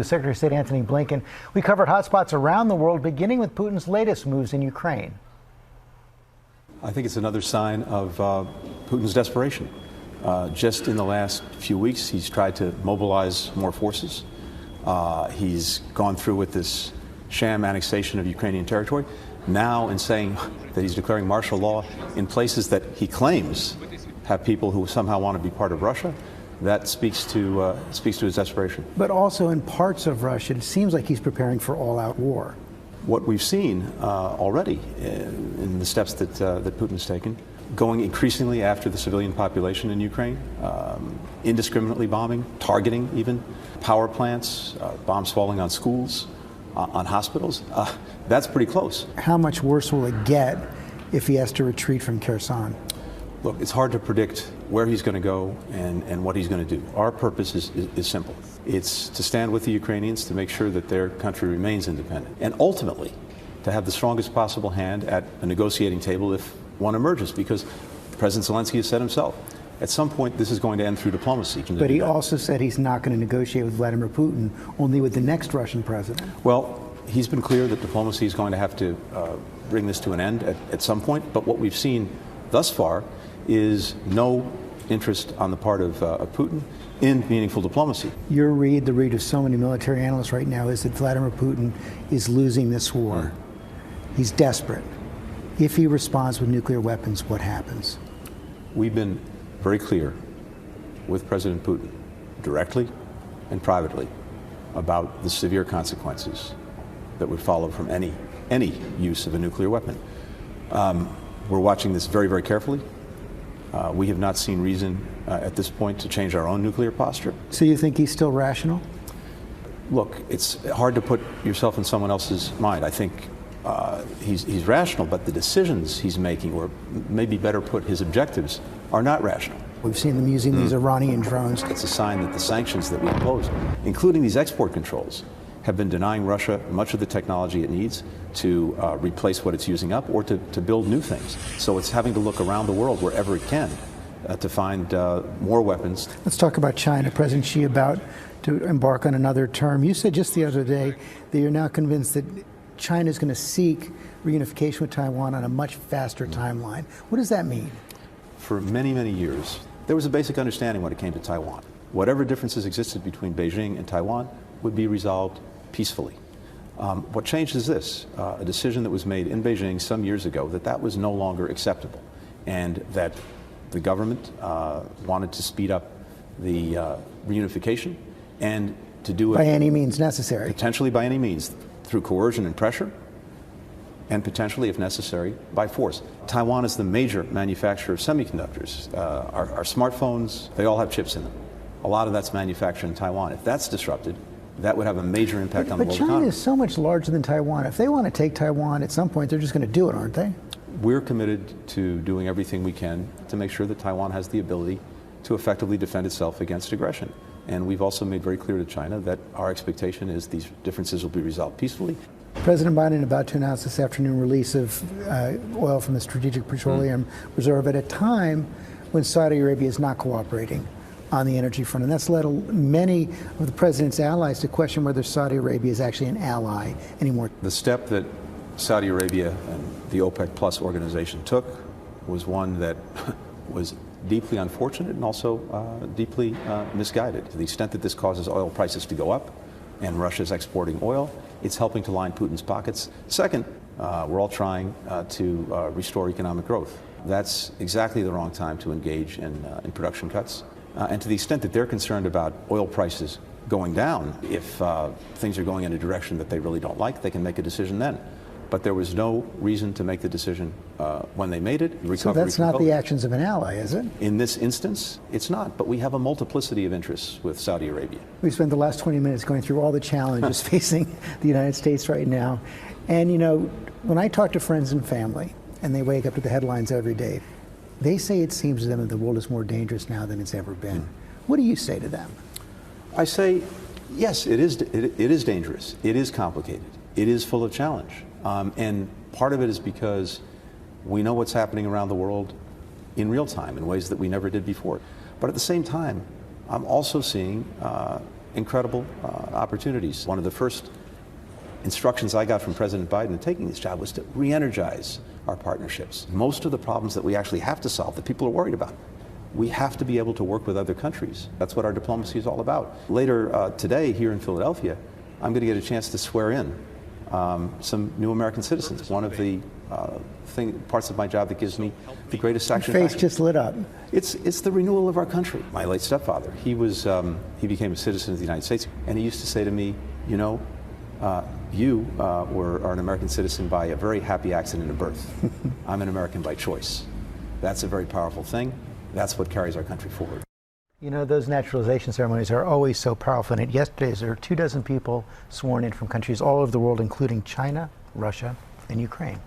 Secretary of State Antony Blinken. We covered hotspots around the world, beginning with Putin's latest moves in Ukraine. I think it's another sign of Putin's desperation. Just in the last few weeks, he's tried to mobilize more forces. He's gone through with this sham annexation of Ukrainian territory. Now, in saying that he's declaring martial law in places that he claims have people who somehow want to be part of Russia, that speaks to his desperation. But also in parts of Russia, it seems like he's preparing for all-out war. What we've seen already in the steps that Putin's taken, going increasingly after the civilian population in Ukraine, indiscriminately bombing, targeting even power plants, bombs falling on schools, on hospitals, that's pretty close. How much worse will it get if he has to retreat from Kherson? Look, it's hard to predict where he's going to go and what he's going to do. Our purpose is simple. It's to stand with the Ukrainians to make sure that their country remains independent, and ultimately to have the strongest possible hand at a negotiating table if one emerges, because President Zelensky has said himself, at some point this is going to end through diplomacy. But he also said he's not going to negotiate with Vladimir Putin, only with the next Russian president. Well, he's been clear that diplomacy is going to have to bring this to an end at some point, but what we've seen thus far is no interest on the part of Putin in meaningful diplomacy. Your read, the read of so many military analysts right now, is that Vladimir Putin is losing this war. He's desperate. If he responds with nuclear weapons, what happens? We've been very clear with President Putin, directly and privately, about the severe consequences that would follow from any use of a nuclear weapon. We're watching this very, very carefully. We have not seen reason at this point to change our own nuclear posture. So you think he's still rational? Look, it's hard to put yourself in someone else's mind. I think he's rational, but the decisions he's making, or maybe better put, his objectives, are not rational. We've seen them using these Iranian drones. It's a sign that the sanctions that we impose, including these export controls, have been denying Russia much of the technology it needs to replace what it's using up, or to build new things. So it's having to look around the world wherever it can to find more weapons. Let's talk about China. President Xi about to embark on another term. You said just the other day that you're now convinced that China is going to seek reunification with Taiwan on a much faster timeline. What does that mean? For many, many years, there was a basic understanding when it came to Taiwan. Whatever differences existed between Beijing and Taiwan would be resolved peacefully. What changed is this, a decision that was made in Beijing some years ago that was no longer acceptable, and that the government wanted to speed up the reunification, and to do it by any means necessary. Potentially by any means, through coercion and pressure, and potentially, if necessary, by force. Taiwan is the major manufacturer of semiconductors. Our smartphones, they all have chips in them. A lot of that's manufactured in Taiwan. If that's disrupted, that would have a major impact on the world economy. But China is so much larger than Taiwan. If they want to take Taiwan at some point, they're just going to do it, aren't they? We're committed to doing everything we can to make sure that Taiwan has the ability to effectively defend itself against aggression. And we've also made very clear to China that our expectation is these differences will be resolved peacefully. President Biden about to announce this afternoon release of oil from the Strategic Petroleum Reserve at a time when Saudi Arabia is not cooperating on the energy front. And that's led many of the president's allies to question whether Saudi Arabia is actually an ally anymore. The step that Saudi Arabia and the OPEC Plus organization took was one that was deeply unfortunate and also deeply misguided. To the extent that this causes oil prices to go up and Russia's exporting oil, it's helping to line Putin's pockets. Second, we're all trying to restore economic growth. That's exactly the wrong time to engage in production cuts. And to the extent that they're concerned about oil prices going down, if things are going in a direction that they really don't like, they can make a decision then. But there was no reason to make the decision when they made it. So that's not the actions of an ally, is it? In this instance, it's not. But we have a multiplicity of interests with Saudi Arabia. We spent the last 20 minutes going through all the challenges facing the United States right now. And, you know, when I talk to friends and family, and they wake up to the headlines every day, they say it seems to them that the world is more dangerous now than it's ever been. What do you say to them? I say, yes, it is dangerous. It is complicated. It is full of challenge. And part of it is because we know what's happening around the world in real time in ways that we never did before. But at the same time, I'm also seeing incredible opportunities. One of the first instructions I got from President Biden in taking this job was to re-energize our partnerships. Most of the problems that we actually have to solve, that people are worried about, we have to be able to work with other countries. That's what our diplomacy is all about. Later today, here in Philadelphia, I'm going to get a chance to swear in some new American citizens. One of the parts of my job that gives me the greatest satisfaction. Your face just lit up. It's the renewal of our country. My late stepfather, he became a citizen of the United States, and he used to say to me, you know, you are an American citizen by a very happy accident of birth. I'm an American by choice. That's a very powerful thing. That's what carries our country forward. You know, those naturalization ceremonies are always so powerful. And yesterday, there were 24 people sworn in from countries all over the world, including China, Russia, and Ukraine.